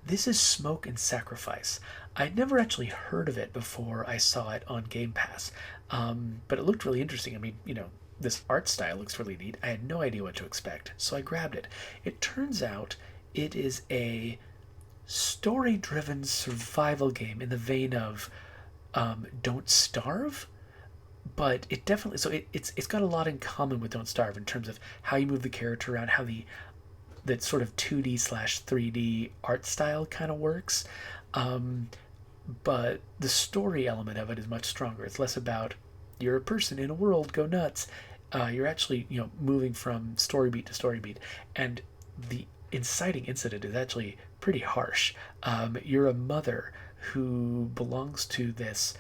This is Smoke and Sacrifice. I'd never actually heard of it before I saw it on Game Pass, but it looked really interesting. I mean, this art style looks really neat. I had no idea what to expect, so I grabbed it. It turns out it is a story driven survival game in the vein of Don't Starve, but it definitely it's got a lot in common with Don't Starve in terms of how you move the character around, how the sort of 2D slash 3D art style kind of works. Um, but the story element of it is much stronger. It's less about you're a person in a world, go nuts. You're actually moving from story beat to story beat, and the inciting incident is actually pretty harsh. You're a mother who belongs to this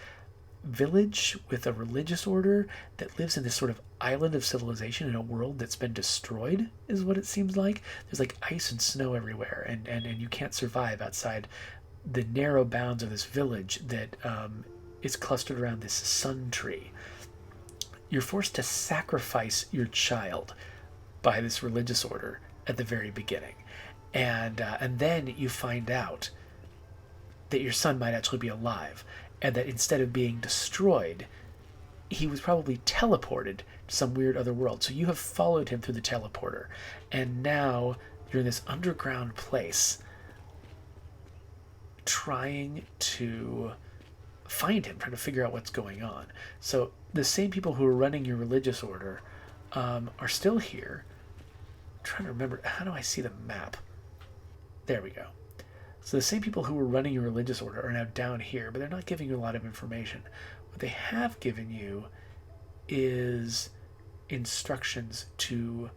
village with a religious order that lives in this sort of island of civilization in a world that's been destroyed, is what it seems like. There's like ice and snow everywhere, and you can't survive outside the narrow bounds of this village that is clustered around this sun tree. You're forced to sacrifice your child by this religious order at the very beginning, and then you find out that your son might actually be alive, and that instead of being destroyed, he was probably teleported to some weird other world. So you have followed him through the teleporter, and now you're in this underground place trying to find him, trying to figure out what's going on. So the same people who are running your religious order are still here. I'm trying to remember, how do I see the map? There we go. So the same people who were running your religious order are now down here, but they're not giving you a lot of information. What they have given you is instructions to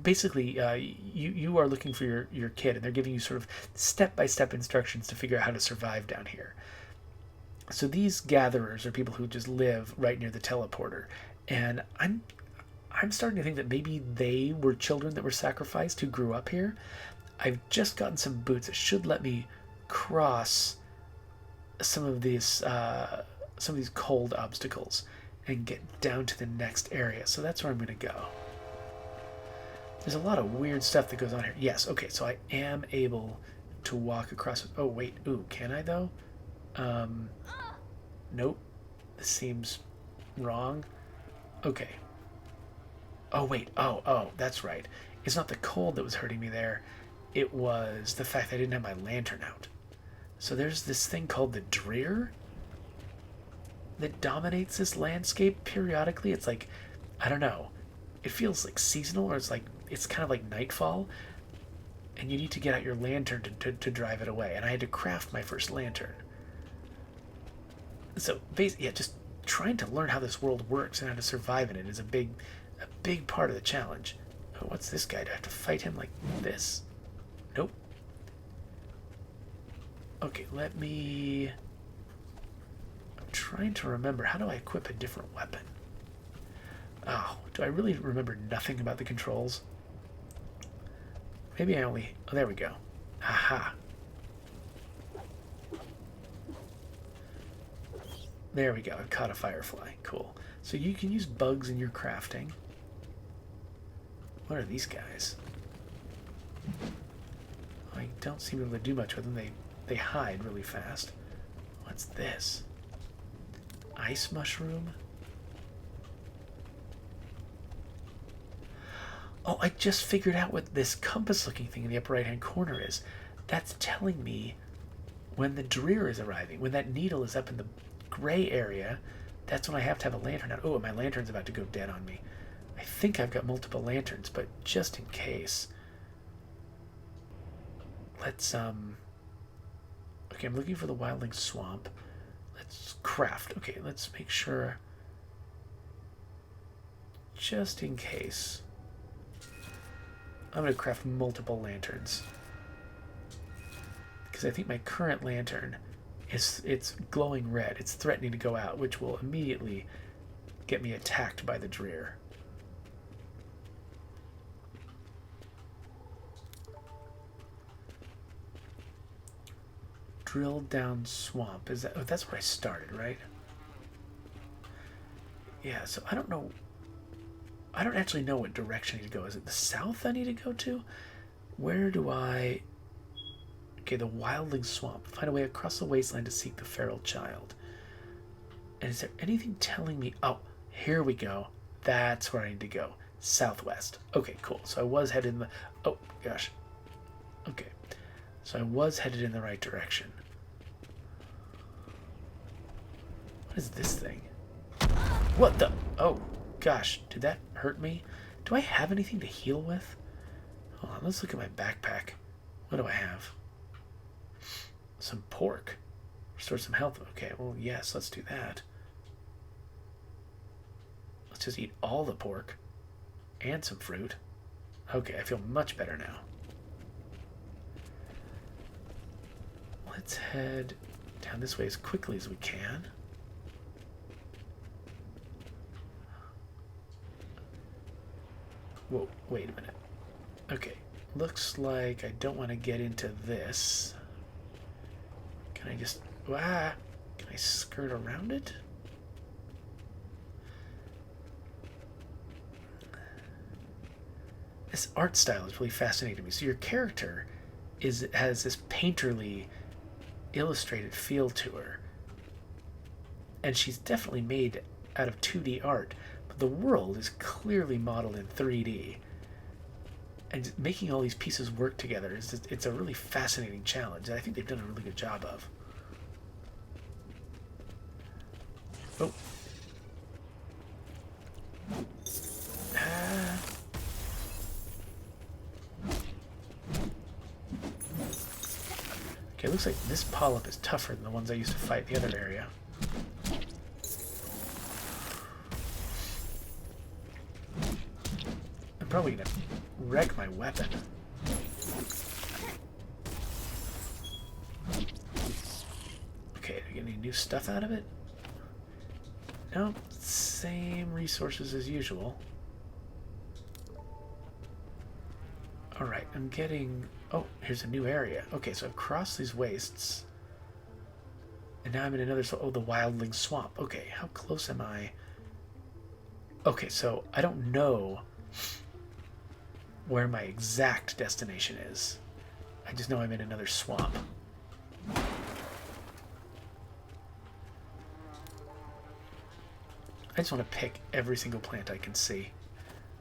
basically you are looking for your kid, and they're giving you sort of step-by-step instructions to figure out how to survive down here. So these gatherers are people who just live right near the teleporter, and I'm starting to think that maybe they were children that were sacrificed who grew up here. I've just gotten some boots that should let me cross some of these cold obstacles and get down to the next area. So that's where I'm going to go. There's a lot of weird stuff that goes on here. Yes, okay, so I am able to walk across. Oh wait, ooh, can I though? Nope. This seems wrong. Okay. Oh wait, oh, that's right. It's not the cold that was hurting me there. It was the fact that I didn't have my lantern out. So there's this thing called the Drear that dominates this landscape periodically. It's like, I don't know, it feels like seasonal, or it's kind of like nightfall, and you need to get out your lantern to drive it away. And I had to craft my first lantern. So basically, yeah, just trying to learn how this world works and how to survive in it is a big part of the challenge. Oh, what's this guy? Do I have to fight him like this? Nope. Okay, let me... I'm trying to remember. How do I equip a different weapon? Oh, do I really remember nothing about the controls? Maybe I only... Oh, there we go. Aha. There we go. I caught a firefly. Cool. So you can use bugs in your crafting. What are these guys? I don't seem to be able to do much with them. They hide really fast. What's this? Ice mushroom? Oh, I just figured out what this compass-looking thing in the upper right-hand corner is. That's telling me when the Drear is arriving. When that needle is up in the gray area, that's when I have to have a lantern out. Oh, my lantern's about to go dead on me. I think I've got multiple lanterns, but just in case. Let's, okay, I'm looking for the Wildling Swamp. Let's craft. Okay, let's make sure, just in case. I'm going to craft multiple lanterns, because I think my current lantern it's glowing red. It's threatening to go out, which will immediately get me attacked by the Drear. Drilldown Swamp. Is that? Oh, that's where I started, right? Yeah. So I don't know. I don't actually know what direction I need to go. Is it the south I need to go to? Where do I... Okay, the Wildling Swamp. Find a way across the wasteland to seek the feral child. And is there anything telling me... Oh, here we go. That's where I need to go. Southwest. Okay, cool. So I was headed in the... Oh, gosh. Okay. So I was headed in the right direction. What is this thing? What the... Oh, gosh. Did that hurt me? Do I have anything to heal with? Hold on, let's look at my backpack. What do I have? Some pork. Restore some health. Okay, well, yes, let's do that. Let's just eat all the pork. And some fruit. Okay, I feel much better now. Let's head down this way as quickly as we can. Whoa, wait a minute. Okay, looks like I don't want to get into this. Can I just... Ah! Can I skirt around it? This art style is really fascinating to me. So your character has this painterly, illustrated feel to her. And she's definitely made out of 2D art. But the world is clearly modeled in 3D. And making all these pieces work together, it's a really fascinating challenge. And I think they've done a really good job of. Oh. Okay, it looks like this polyp is tougher than the ones I used to fight in the other area. I'm probably gonna wreck my weapon. Okay, do I get any new stuff out of it? Nope, same resources as usual. Alright, I'm getting... Oh, here's a new area. Okay, so I've crossed these wastes. And now I'm in another... Oh, the Wildling Swamp. Okay, how close am I? Okay, so I don't know where my exact destination is. I just know I'm in another swamp. I just want to pick every single plant I can see.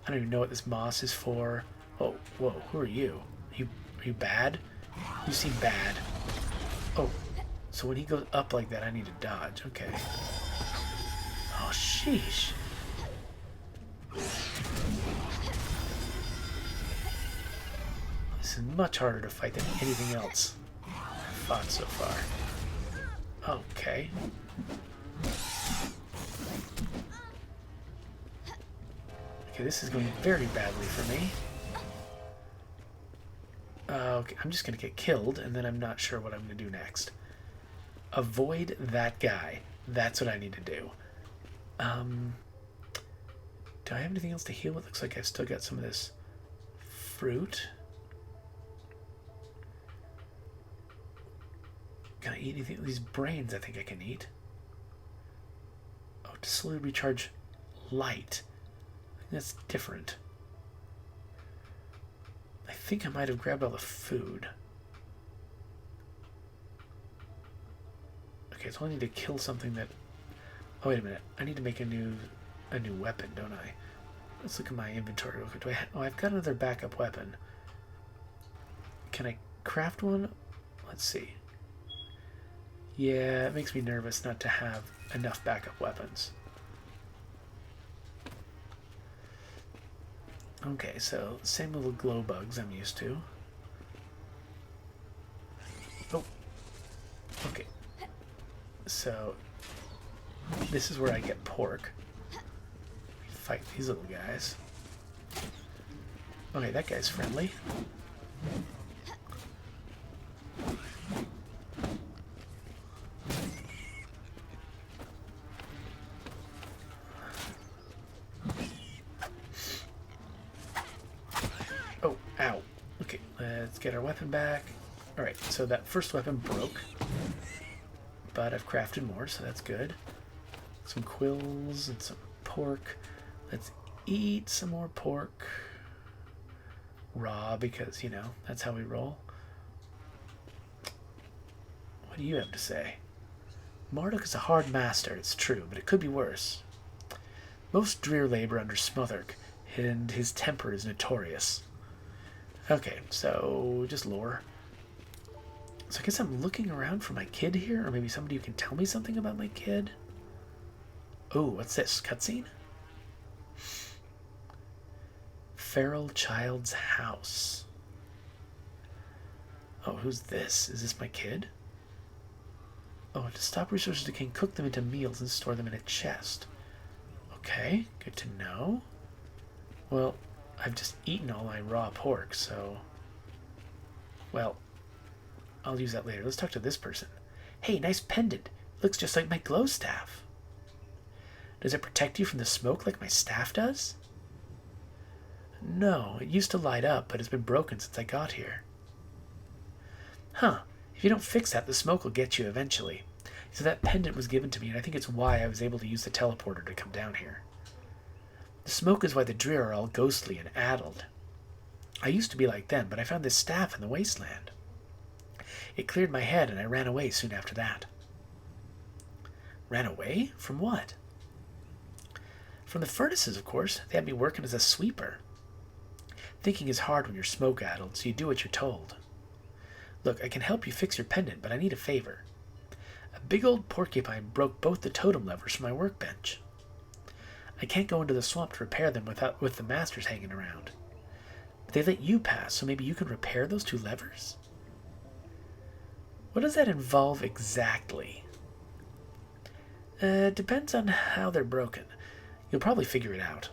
I don't even know what this moss is for. Oh, whoa, who are you? Are you bad? You seem bad. Oh, so when he goes up like that, I need to dodge. Okay. Oh, sheesh. This is much harder to fight than anything else I've fought so far. Okay. Okay, this is going very badly for me. Okay, I'm just going to get killed, and then I'm not sure what I'm going to do next. Avoid that guy. That's what I need to do. Do I have anything else to heal with? Looks like I've still got some of this fruit. Can I eat anything? These brains I think I can eat. Oh, to slowly recharge light. I think that's different. I think I might have grabbed all the food. Okay, so I need to kill something that... Oh, wait a minute. I need to make a new weapon, don't I? Let's look at my inventory real quick. Do I oh, I've got another backup weapon. Can I craft one? Let's see. Yeah, it makes me nervous not to have enough backup weapons. Okay, so same little glow bugs I'm used to. Oh. Okay. So this is where I get pork. Fight these little guys. Okay, that guy's friendly. Oh, ow. Okay, let's get our weapon back. Alright, so that first weapon broke. But I've crafted more, so that's good. Some quills and some pork. Let's eat some more pork. raw because, you know, that's how we roll. What do you have to say? Marduk is a hard master, it's true, but it could be worse. Most drear labor under Smotherk, and his temper is notorious. Okay, so just lore. So I guess I'm looking around for my kid here, or maybe somebody who can tell me something about my kid. Oh, what's this? Cutscene? Feral child's house. Oh, who's this? Is this my kid? Oh, to stop resources decaying, cook them into meals and store them in a chest. Okay, good to know. Well, I've just eaten all my raw pork, so... Well, I'll use that later. Let's talk to this person. Hey, nice pendant. Looks just like my glow staff. Does it protect you from the smoke like my staff does? No, it used to light up, but it's been broken since I got here. Huh. If you don't fix that, the smoke will get you eventually. So that pendant was given to me, and I think it's why I was able to use the teleporter to come down here. The smoke is why the Dreer are all ghostly and addled. I used to be like them, but I found this staff in the wasteland. It cleared my head, and I ran away soon after that. Ran away? From what? From the furnaces, of course. They had me working as a sweeper. Thinking is hard when you're smoke-addled, so you do what you're told. Look, I can help you fix your pendant, but I need a favor. A big old porcupine broke both the totem levers from my workbench. I can't go into the swamp to repair them with the masters hanging around. But they let you pass, so maybe you can repair those two levers? What does that involve exactly? Depends on how they're broken. You'll probably figure it out.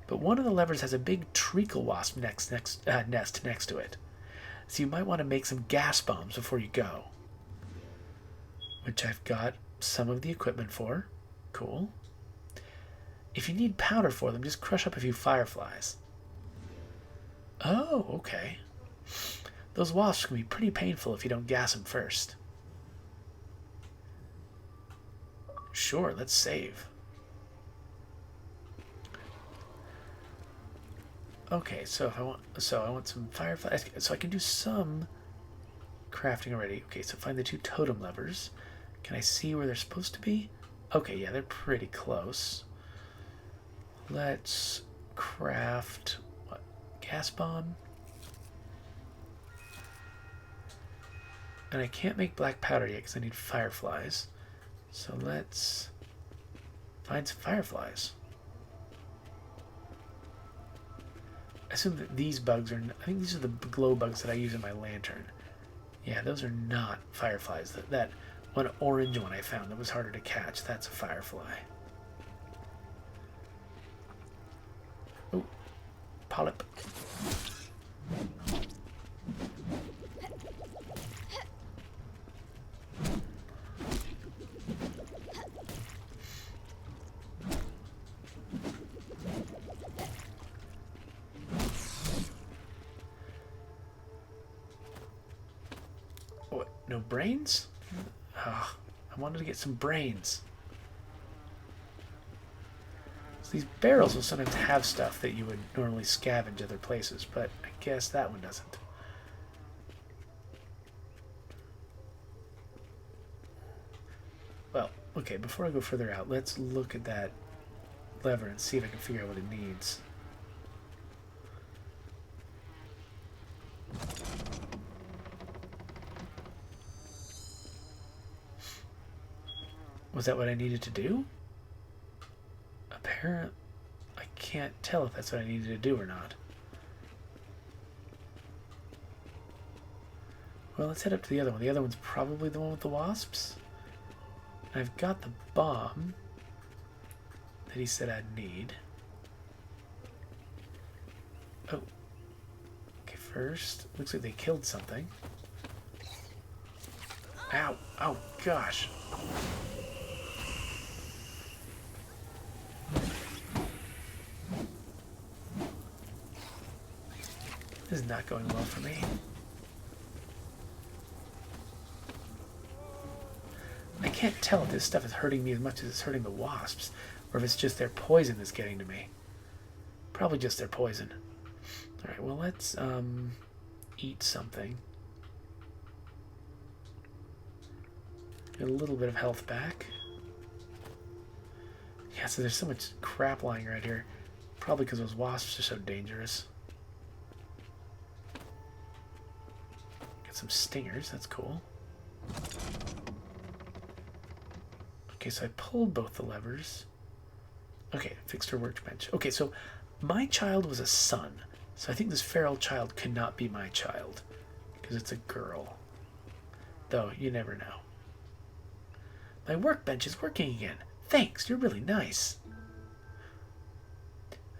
But one of the levers has a big treacle wasp nest next to it. So you might want to make some gas bombs before you go. Which I've got some of the equipment for. Cool. If you need powder for them, just crush up a few fireflies. Oh, okay. Those wasps can be pretty painful if you don't gas them first. Sure, let's save. Okay, so if I want some fireflies, so I can do some crafting already. Okay, so find the two totem levers. Can I see where they're supposed to be? Okay, yeah, they're pretty close. Let's craft what? Gas bomb. And I can't make black powder yet because I need fireflies. So let's find some fireflies. I assume that these bugs are... I think these are the glow bugs that I use in my lantern. Yeah, those are not fireflies. That one orange one I found that was harder to catch, that's a firefly. Oh, polyp. No brains? Oh, I wanted to get some brains. So these barrels will sometimes have stuff that you would normally scavenge other places, but I guess that one doesn't. Well, okay, before I go further out, let's look at that lever and see if I can figure out what it needs. Was that what I needed to do? Apparently, I can't tell if that's what I needed to do or not. Well, let's head up to the other one. The other one's probably the one with the wasps. I've got the bomb that he said I'd need. Oh. Okay, first, looks like they killed something. Ow! Oh, gosh. This is not going well for me. I can't tell if this stuff is hurting me as much as it's hurting the wasps, or if it's just their poison that's getting to me. Probably just their poison. Alright, well, let's eat something. Get a little bit of health back. Yeah, so there's so much crap lying right here. Probably because those wasps are so dangerous. Get some stingers, that's cool. Okay, so I pulled both the levers. Okay, fixed her workbench. Okay, so my child was a son. So I think this feral child could not be my child. Because it's a girl. Though, you never know. My workbench is working again. Thanks, you're really nice.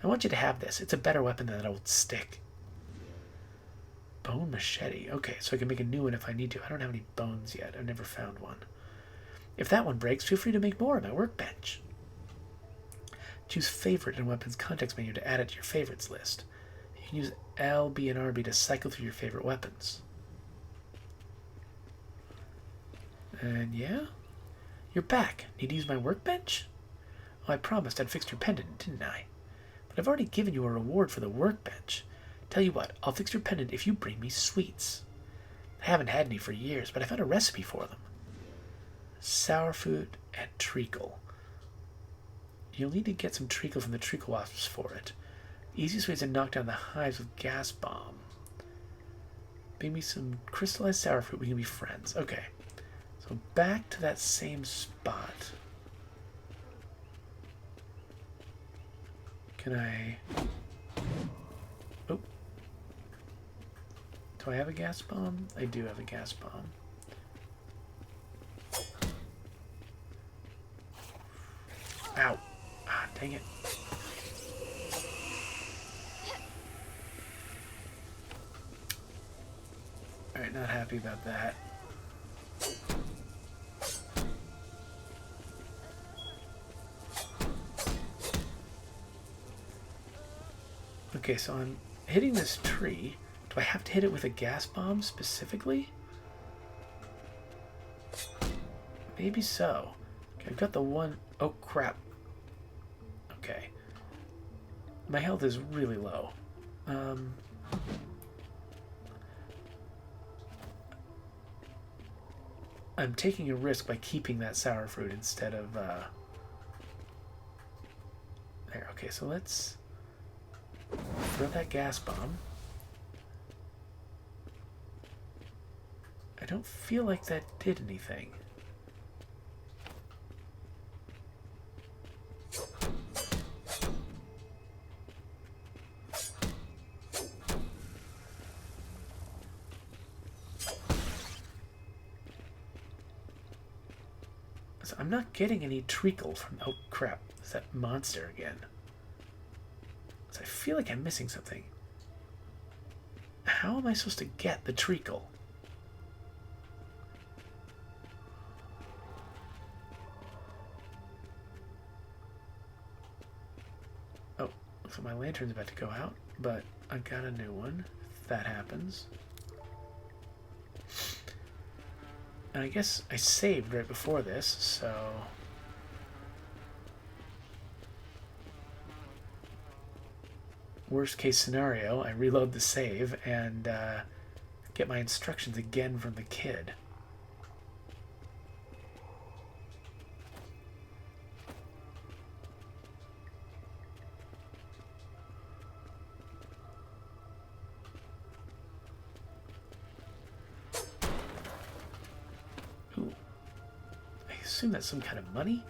I want you to have this. It's a better weapon than that old stick. Bone machete. Okay, so I can make a new one if I need to. I don't have any bones yet. I've never found one. If that one breaks, feel free to make more on my workbench. Choose favorite in weapons context menu to add it to your favorites list. You can use L, B, and RB to cycle through your favorite weapons. And yeah? You're back. Need to use my workbench? Oh, I promised I'd fix your pendant, didn't I? But I've already given you a reward for the workbench. Tell you what, I'll fix your pendant if you bring me sweets. I haven't had any for years, but I found a recipe for them. Sour fruit and treacle. You'll need to get some treacle from the treacle wasps for it. The easiest way is to knock down the hives with gas bomb. Bring me some crystallized sour fruit. We can be friends. Okay. So back to that same spot. Can I... Oh. Do I have a gas bomb? I do have a gas bomb. Ow. Ah, dang it. Alright, not happy about that. Okay, so I'm hitting this tree. Do I have to hit it with a gas bomb specifically? Maybe so. Okay, I've got the one... Oh, crap. Okay. My health is really low. I'm taking a risk by keeping that sour fruit instead of... There, okay, so let's... throw that gas bomb. I don't feel like that did anything. So I'm not getting any treacle from... Oh, crap. It's that monster again. I feel like I'm missing something. How am I supposed to get the treacle? Oh, looks like my lantern's about to go out, but I got a new one, if that happens. And I guess I saved right before this, so... Worst case scenario, I reload the save and get my instructions again from the kid. Ooh. I assume that's some kind of money?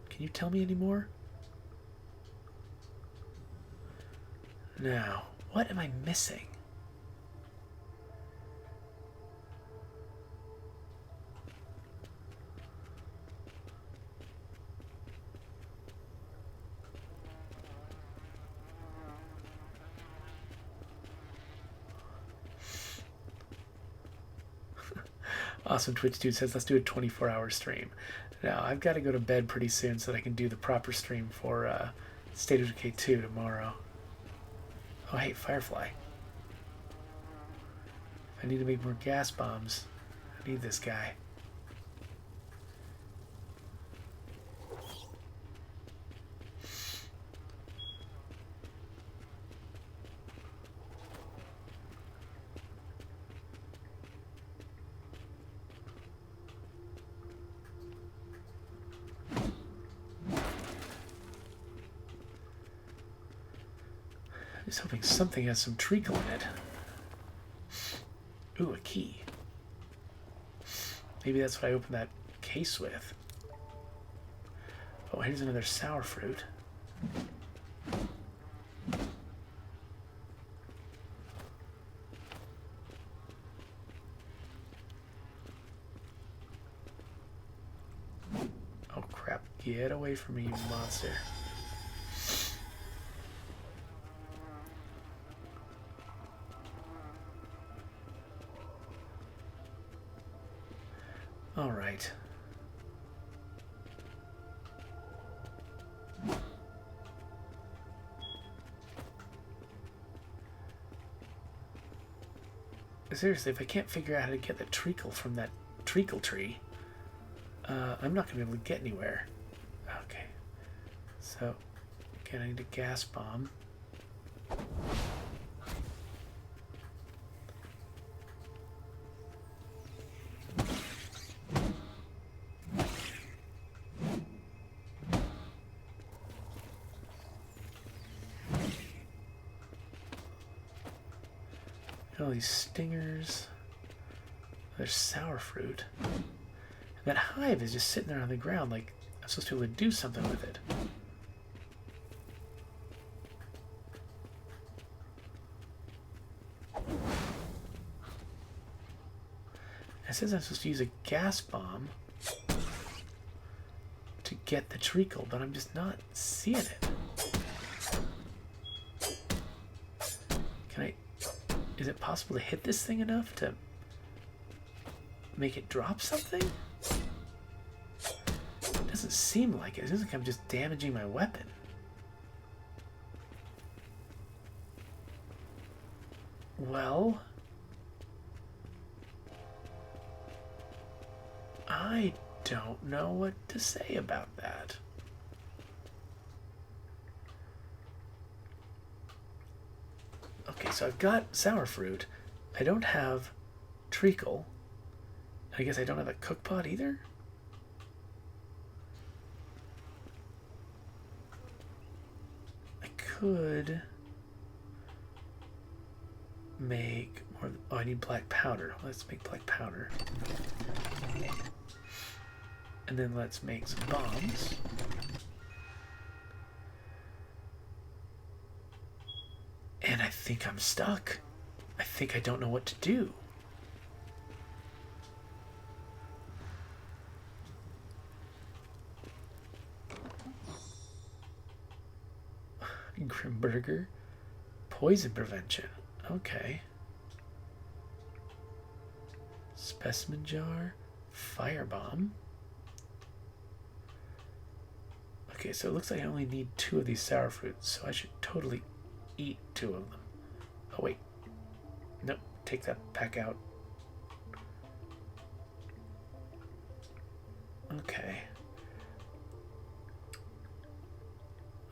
Can you tell me any more? Now, what am I missing? Awesome Twitch dude says, let's do a 24-hour stream. Now, I've got to go to bed pretty soon so that I can do the proper stream for State of Decay 2 tomorrow. Oh, hey, Firefly. I need to make more gas bombs. I need this guy. Just hoping something has some treacle in it. Ooh, a key. Maybe that's what I opened that case with. Oh, here's another sour fruit. Oh crap, get away from me, you monster. All right. Seriously, if I can't figure out how to get the treacle from that treacle tree, I'm not going to be able to get anywhere. Okay. So, again, I need a gas bomb. All these stingers. There's sour fruit. And that hive is just sitting there on the ground like I'm supposed to be able to do something with it. It says I'm supposed to use a gas bomb to get the treacle, but I'm just not seeing it. Can I... Is it possible to hit this thing enough to make it drop something? It doesn't seem like it. It seems like I'm just damaging my weapon. Well, I don't know what to say about that. Okay, so I've got sour fruit. I don't have treacle. I guess I don't have a cook pot either. I could make more. Oh, I need black powder. Let's make black powder. And then let's make some bombs. And I think I'm stuck. I think I don't know what to do. Grimburger. Poison prevention. Okay. Specimen jar. Firebomb. Okay, so it looks like I only need 2 of these sour fruits, so I should totally eat 2 of them. Oh wait, nope, take that back out. Okay.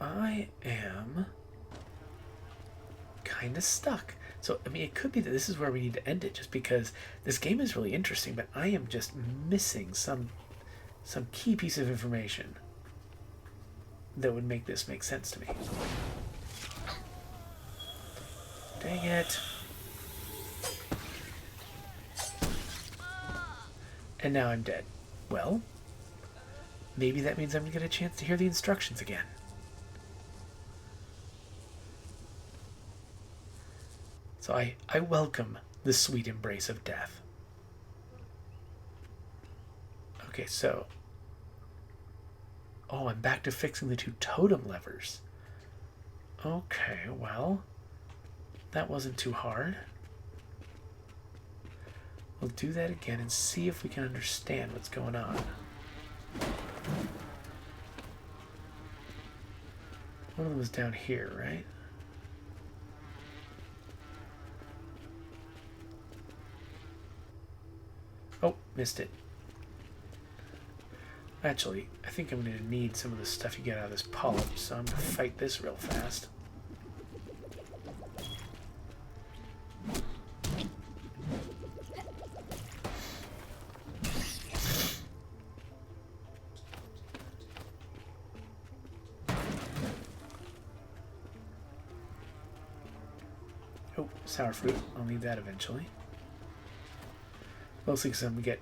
I am kind of stuck. So, I mean, it could be that this is where we need to end it, just because this game is really interesting, but I am just missing some key piece of information that would make this make sense to me. Dang it. And now I'm dead. Well, maybe that means I'm going to get a chance to hear the instructions again. So I welcome the sweet embrace of death. Okay, so... Oh, I'm back to fixing the 2 totem levers. Okay, well... That wasn't too hard. We'll do that again and see if we can understand what's going on. One of them was down here, right? Oh, missed it. Actually, I think I'm going to need some of the stuff you get out of this polyp, so I'm going to fight this real fast. Oh, sour fruit. I'll need that eventually. Mostly because I'm going to get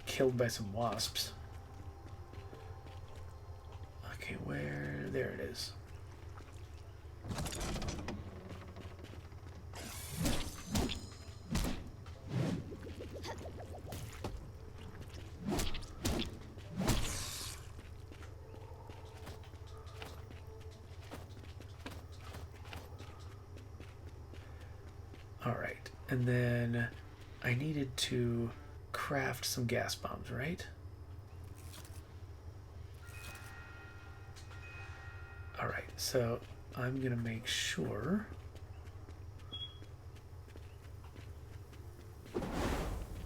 killed by some wasps. Okay, where? There it is. Alright, and then I needed to craft some gas bombs, right? Alright, so I'm gonna make sure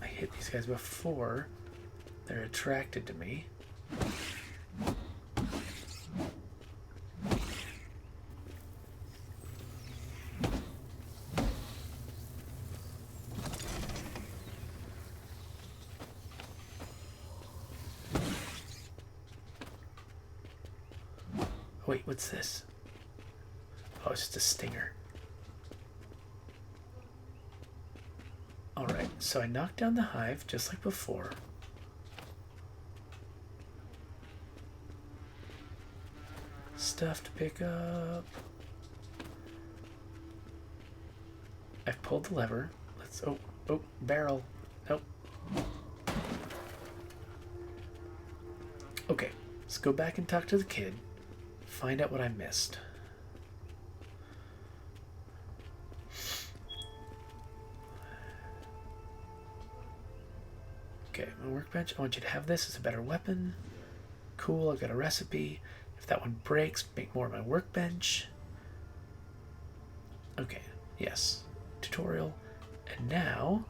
I hit these guys before they're attracted to me. Wait, what's this? Oh, it's just a stinger. Alright, so I knocked down the hive just like before. Stuff to pick up. I've pulled the lever. Let's... Oh, barrel. Nope. Okay, let's go back and talk to the kid. Find out what I missed. Okay, my workbench. I want you to have this as a better weapon. Cool, I've got a recipe. If that one breaks, make more of my workbench. Okay, yes. Tutorial. And now,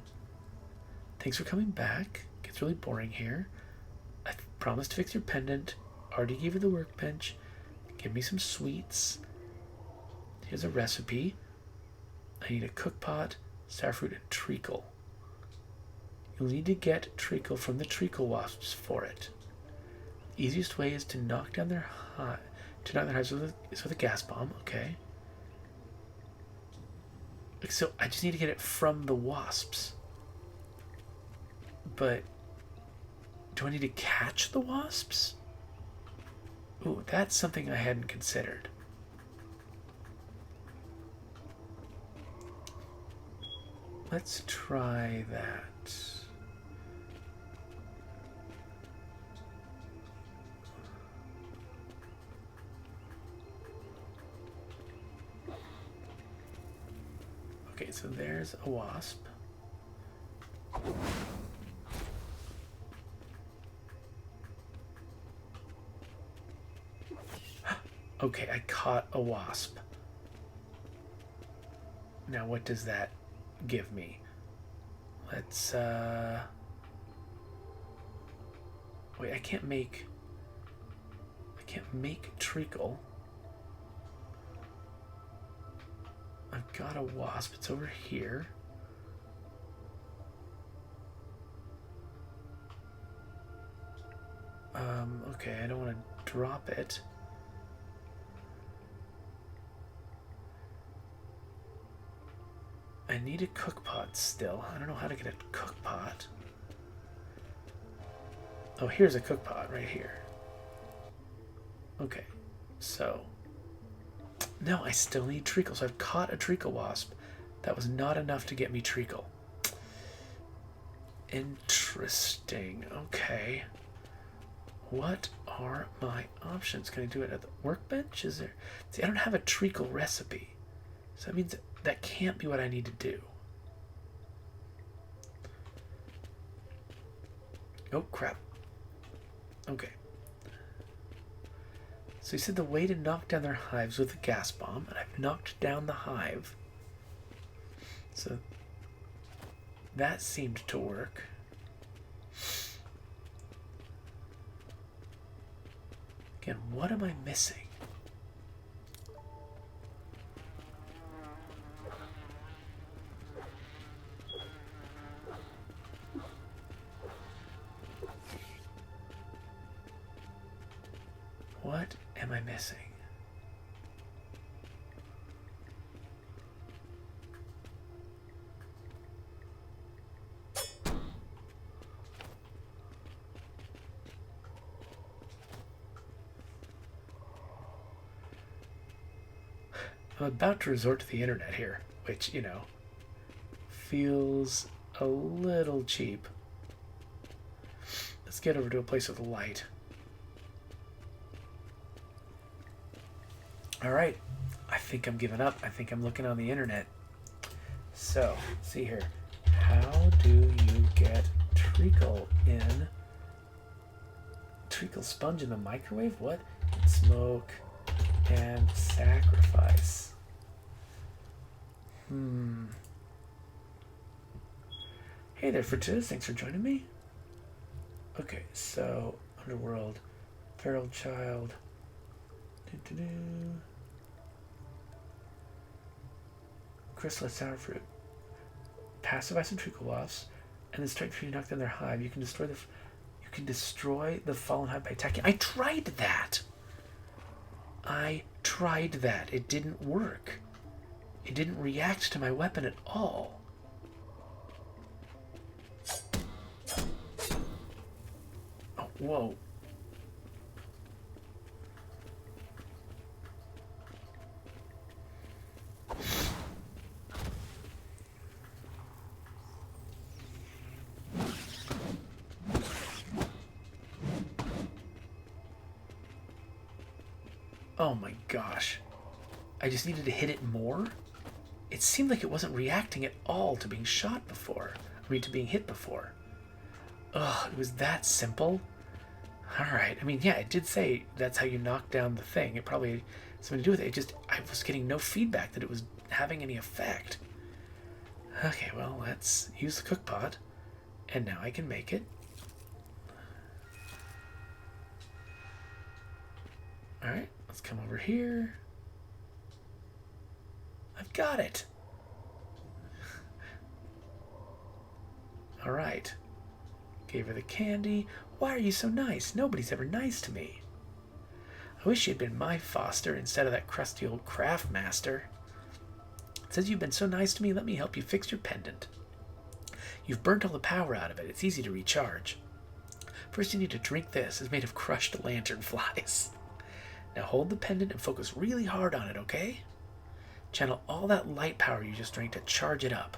thanks for coming back. Gets really boring here. I promised to fix your pendant. Already gave you the workbench. Give me some sweets. Here's a recipe. I need a cookpot, starfruit, and treacle. You'll need to get treacle from the treacle wasps for it. The easiest way is to knock down their hives with a gas bomb. Okay. So I just need to get it from the wasps. But do I need to catch the wasps? Ooh, that's something I hadn't considered. Let's try that. Okay, so there's a wasp. Okay, I caught a wasp. Now what does that give me? Let's wait, I can't make treacle. I've got a wasp, it's over here. Okay, I don't want to drop it. I need a cookpot still. I don't know how to get a cookpot. Oh, here's a cookpot right here. Okay, so... No, I still need treacle. So I've caught a treacle wasp. That was not enough to get me treacle. Interesting. Okay. What are my options? Can I do it at the workbench? Is there... See, I don't have a treacle recipe. So that means that can't be what I need to do. Oh, crap. Okay. So he said the way to knock down their hives with a gas bomb, and I've knocked down the hive. So that seemed to work. Again, what am I missing? What am I missing? I'm about to resort to the internet here, which, you know, feels a little cheap. Let's get over to a place with light. Alright, I think I'm giving up. I think I'm looking on the internet. So, see here. How do you get treacle in... Treacle sponge in the microwave? What? Smoke and sacrifice. Hey there, Fortuitous. Thanks for joining me. Okay, so Underworld, Feral Child. Crystalline Sour Fruit. Pacify some treacle wasps, and then strike free to knock down their hive. You can destroy the fallen hive by attacking. I tried that. It didn't work. It didn't react to my weapon at all. Oh, whoa. Oh my gosh. I just needed to hit it more? It seemed like it wasn't reacting at all to being shot before. I mean, to being hit before. Ugh, it was that simple? Alright, I mean, yeah, it did say that's how you knock down the thing. It probably had something to do with it. I was getting no feedback that it was having any effect. Okay, well, let's use the cook pot. And now I can make it. Alright, let's come over here. I've got it. Alright. Gave her the candy. Why are you so nice? Nobody's ever nice to me. I wish you'd been my foster instead of that crusty old craft master. Since you've been so nice to me, let me help you fix your pendant. You've burnt all the power out of it. It's easy to recharge. First you need to drink this. It's made of crushed lantern flies. Now hold the pendant and focus really hard on it, okay? Channel all that light power you just drank to charge it up.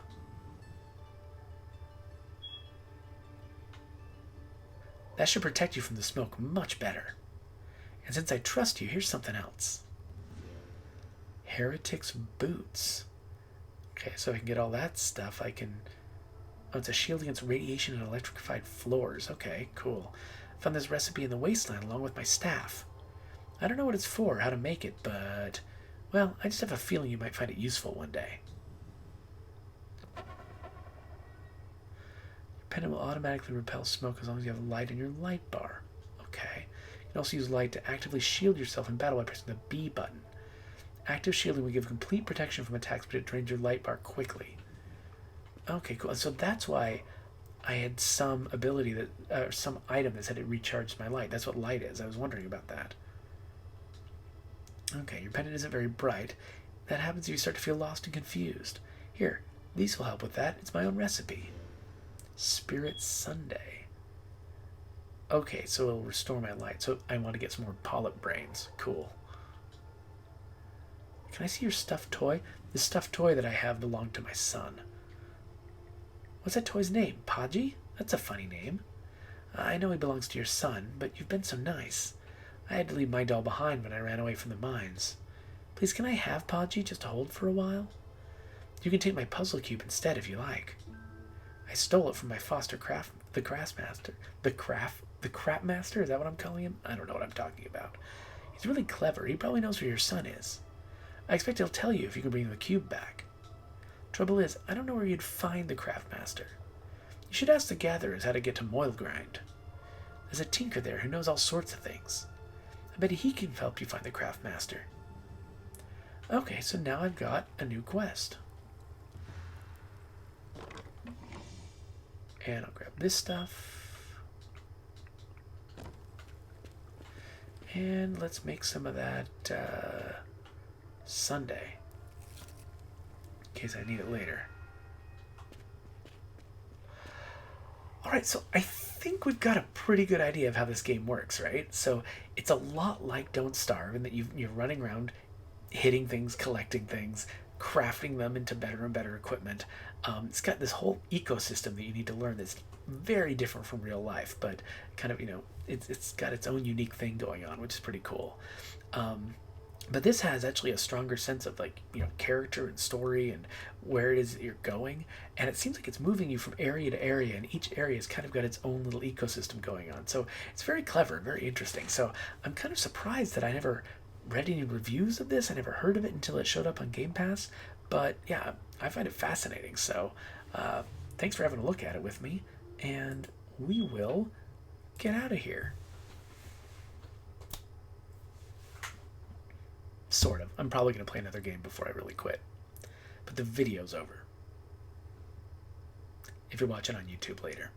That should protect you from the smoke much better. And since I trust you, here's something else. Heretic's boots. Okay, so I can get all that stuff. I can... Oh, it's a shield against radiation and electrified floors. Okay, cool. I found this recipe in the wasteland along with my staff. I don't know what it's for, how to make it, but... Well, I just have a feeling you might find it useful one day. Your pendant will automatically repel smoke as long as you have light in your light bar. Okay. You can also use light to actively shield yourself in battle by pressing the B button. Active shielding will give complete protection from attacks, but it drains your light bar quickly. Okay, cool. So that's why I had some ability that, some item that said it recharged my light. That's what light is. I was wondering about that. Okay, your pendant isn't very bright. That happens if you start to feel lost and confused. Here, these will help with that. It's my own recipe. Spirit Sunday. Okay, so it'll restore my light. So I want to get some more polyp brains. Cool. Can I see your stuffed toy? The stuffed toy that I have belonged to my son. What's that toy's name? Podgy? That's a funny name. I know he belongs to your son, but you've been so nice. I had to leave my doll behind when I ran away from the mines. Please, can I have Podgy just to hold for a while? You can take my puzzle cube instead if you like. I stole it from my foster the crafts master. The crap master? Is that what I'm calling him? I don't know what I'm talking about. He's really clever. He probably knows where your son is. I expect he'll tell you if you can bring the cube back. Trouble is, I don't know where you'd find the craft master. You should ask the gatherers how to get to Moilgrind. There's a tinker there who knows all sorts of things. I bet he can help you find the craft master. Okay, so now I've got a new quest. And I'll grab this stuff. And let's make some of that Sunday. In case I need it later. Alright, so I think we've got a pretty good idea of how this game works, right? So it's a lot like Don't Starve in that you're running around hitting things, collecting things, crafting them into better and better equipment. It's got this whole ecosystem that you need to learn that's very different from real life, but kind of, it's got its own unique thing going on, which is pretty cool. But this has actually a stronger sense of character and story and where it is that you're going, and it seems like it's moving you from area to area, and each area has kind of got its own little ecosystem going on. So it's very clever, very interesting. So I'm kind of surprised that I never read any reviews of this. I never heard of it until it showed up on Game Pass. But yeah, I find it fascinating. So thanks for having a look at it with me, and we will get out of here. Sort of. I'm probably going to play another game before I really quit. But the video's over. If you're watching on YouTube later.